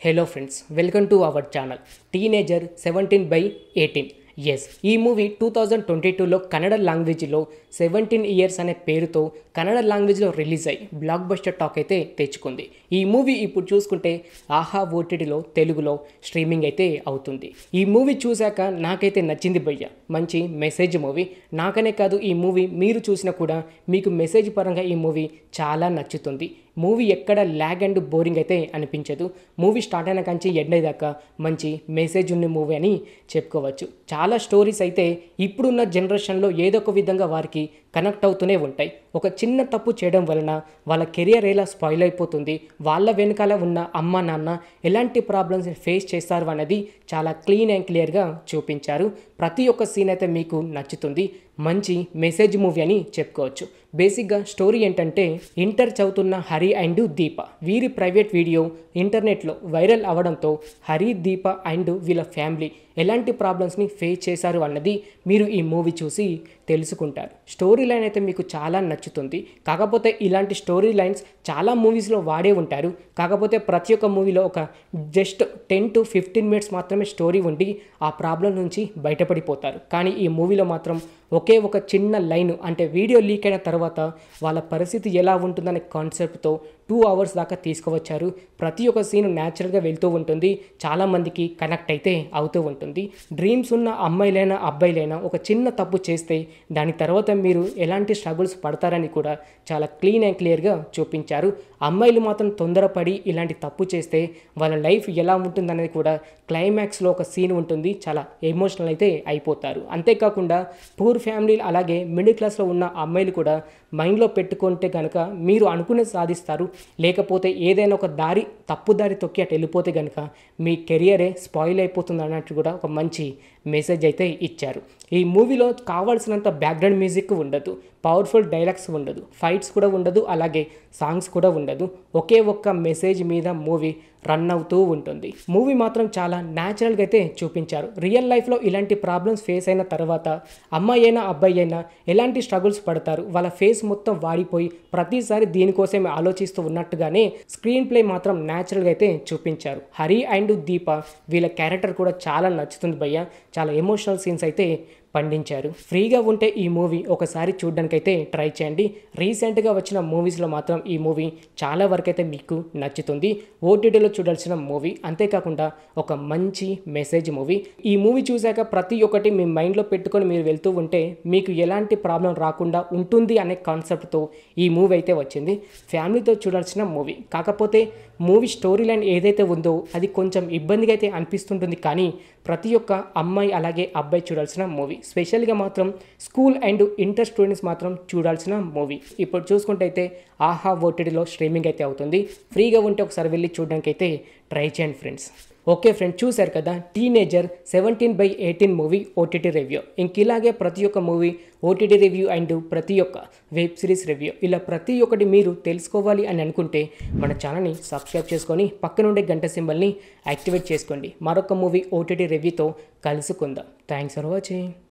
Hello friends, welcome to our channel Teenager 17/18. Yes ఈ movie 2022లో Kannada లాంగ్వేజ్లో 17 years అనే పేరుతో కన్నడ లాంగ్వేజ్లో రిలీజ్ అయ్యి బ్లాక్ బస్టర్ టాక్ అయితే తెచ్చుకుంది. ఈ మూవీ ఇప్పుడు చూసుకుంటే ఆహా ఓటీటీలో తెలుగులో స్ట్రీమింగ్ అయితే అవుతుంది. ఈ మూవీ చూశాక నాకైతే నచ్చింది భయ్య. మంచి మెసేజ్ మూవీ. నాకనే కాదు, ఈ మూవీ మీరు చూసినా కూడా మీకు మెసేజ్ పరంగా ఈ మూవీ చాలా నచ్చుతుంది. మూవీ ఎక్కడ ల్యాగ్ అండ్ బోరింగ్ అయితే అనిపించదు. మూవీ స్టార్ట్ అయిన కంచి ఎండ్ అయ్యాక మంచి మెసేజ్ ఉన్న మూవీ అని చెప్పుకోవచ్చు. చాలా స్టోరీస్ అయితే ఇప్పుడున్న జనరేషన్లో ఏదో ఒక విధంగా వారికి కనెక్ట్ అవుతూనే ఉంటాయి. ఒక చిన్న తప్పు చేయడం వలన వాళ్ళ కెరియర్ ఎలా స్పాయిల్ అయిపోతుంది, వాళ్ళ వెనకాల ఉన్న అమ్మ నాన్న ఎలాంటి ప్రాబ్లమ్స్ని ఫేస్ చేస్తారు అన్నది చాలా క్లీన్ అండ్ క్లియర్గా చూపించారు. ప్రతి ఒక్క సీన్ అయితే మీకు నచ్చుతుంది. మంచి మెసేజ్ మూవీ అని చెప్పుకోవచ్చు. బేసిక్గా స్టోరీ ఏంటంటే, ఇంటర్ చదువుతున్న హరి అండ్ దీప వీరి ప్రైవేట్ వీడియో ఇంటర్నెట్లో వైరల్ అవ్వడంతో హరి, దీప అండ్ వీళ్ళ ఫ్యామిలీ ఎలాంటి ప్రాబ్లమ్స్ని ఫేస్ చేశారు అన్నది మీరు ఈ మూవీ చూసి తెలుసుకుంటారు. స్టోరీ లైన్ అయితే మీకు చాలా నచ్చుతుంది. కాకపోతే ఇలాంటి స్టోరీ లైన్స్ చాలా మూవీస్లో వాడే ఉంటారు. కాకపోతే ప్రతి ఒక్క మూవీలో ఒక జస్ట్ 10 to 15 మినిట్స్ మాత్రమే స్టోరీ ఉండి ఆ ప్రాబ్లం నుంచి బయటపడిపోతారు. కానీ ఈ మూవీలో మాత్రం ఒకే ఒక చిన్న లైన్, అంటే వీడియో లీక్ అయిన తర్వాత వాళ్ళ పరిస్థితి ఎలా ఉంటుందనే కాన్సెప్ట్తో 2 hours దాకా తీసుకువచ్చారు. ప్రతి ఒక్క సీన్ న్యాచురల్గా వెళ్తూ ఉంటుంది. చాలామందికి కనెక్ట్ అయితే అవుతూ ఉంటుంది. డ్రీమ్స్ ఉన్న అమ్మాయిలైనా అబ్బాయిలైనా ఒక చిన్న తప్పు చేస్తే దాని తర్వాత మీరు ఎలాంటి స్ట్రగుల్స్ పడతారని కూడా చాలా క్లీన్ అండ్ క్లియర్గా చూపించారు. అమ్మాయిలు మాత్రం తొందరపడి ఇలాంటి తప్పు చేస్తే వాళ్ళ లైఫ్ ఎలా ఉంటుందనేది కూడా క్లైమాక్స్లో ఒక సీన్ ఉంటుంది. చాలా ఎమోషనల్ అయితే అయిపోతారు. అంతేకాకుండా పూర్ ఫ్యామిలీ అలాగే మిడిల్ క్లాస్లో ఉన్న అమ్మాయిలు కూడా మైండ్లో పెట్టుకుంటే కనుక మీరు అనుకునేది సాధిస్తారు. లేకపోతే ఏదైనా ఒక తప్పు దారి తొక్కి అటు వెళ్ళిపోతే కనుక మీ కెరియరే స్పాయిల్ అయిపోతుంది అన్నట్టు కూడా ఒక మంచి మెసేజ్ అయితే ఇచ్చారు. ఈ మూవీలో కావాల్సినంత బ్యాక్గ్రౌండ్ మ్యూజిక్ ఉండదు, పవర్ఫుల్ డైలాగ్స్ ఉండదు, ఫైట్స్ కూడా ఉండదు, అలాగే సాంగ్స్ కూడా ఉండదు. ఒకే ఒక్క మెసేజ్ మీద మూవీ రన్ అవుతూ ఉంటుంది. మూవీ మాత్రం చాలా న్యాచురల్గా అయితే చూపించారు. రియల్ లైఫ్లో ఇలాంటి ప్రాబ్లమ్స్ ఫేస్ అయిన తర్వాత అమ్మాయి అయినా అబ్బాయి అయినా ఎలాంటి స్ట్రగుల్స్ పడతారు, వాళ్ళ ఫేస్ మొత్తం వాడిపోయి ప్రతిసారి దీనికోసమే ఆలోచిస్తూ ఉన్నట్టుగానే స్క్రీన్ ప్లే మాత్రం న్యాచురల్గా అయితే చూపించారు. హరి అండ్ దీప వీళ్ళ క్యారెక్టర్ కూడా చాలా నచ్చుతుంది భయ్య. చాలా ఎమోషనల్ సీన్స్ అయితే పండించారు. ఫ్రీగా ఉంటే ఈ మూవీ ఒకసారి చూడడానికైతే ట్రై చేయండి. రీసెంట్గా వచ్చిన మూవీస్లో మాత్రం ఈ మూవీ చాలా వరకు అయితే మీకు నచ్చుతుంది. ఓటీటీలో చూడాల్సిన మూవీ. అంతేకాకుండా ఒక మంచి మెసేజ్ మూవీ. ఈ మూవీ చూశాక ప్రతి ఒక్కటి మీ మైండ్లో పెట్టుకొని మీరు వెళ్తూ ఉంటే మీకు ఎలాంటి ప్రాబ్లం రాకుండా ఉంటుంది అనే కాన్సెప్ట్తో ఈ మూవీ అయితే వచ్చింది. ఫ్యామిలీతో చూడాల్సిన మూవీ. కాకపోతే మూవీ స్టోరీ లైన్ ఏదైతే ఉందో అది కొంచెం ఇబ్బందిగా అయితే అనిపిస్తుంటుంది. కానీ ప్రతి ఒక్క అమ్మాయి అలాగే అబ్బాయి చూడాల్సిన మూవీ. స్పెషల్గా మాత్రం స్కూల్ అండ్ ఇంటర్ స్టూడెంట్స్ మాత్రం చూడాల్సిన మూవీ. ఇప్పుడు చూసుకుంటే అయితే ఆహా ఓటీటీలో స్ట్రీమింగ్ అయితే అవుతుంది. ఫ్రీగా ఉంటే ఒకసారి వెళ్ళి చూడడానికి అయితే ట్రై చేయండి ఫ్రెండ్స్. ఓకే ఫ్రెండ్స్, చూశారు కదా టీనేజర్ 17/18 మూవీ ఓటీటీ రివ్యూ. ఇలాగే ప్రతి ఒక్క మూవీ ఓటీటీ రివ్యూ అండ్ ప్రతి ఒక్క వెబ్ సిరీస్ రివ్యూ ఇలా ప్రతి ఒక్కటి మీరు తెలుసుకోవాలి అని అనుకుంటే మన ఛానల్ని సబ్స్క్రైబ్ చేసుకొని పక్కనుండే గంట సింబల్ని యాక్టివేట్ చేసుకోండి. మరొక మూవీ ఓటీటీ రివ్యూతో కలుసుకుందాం. Thanks for watching.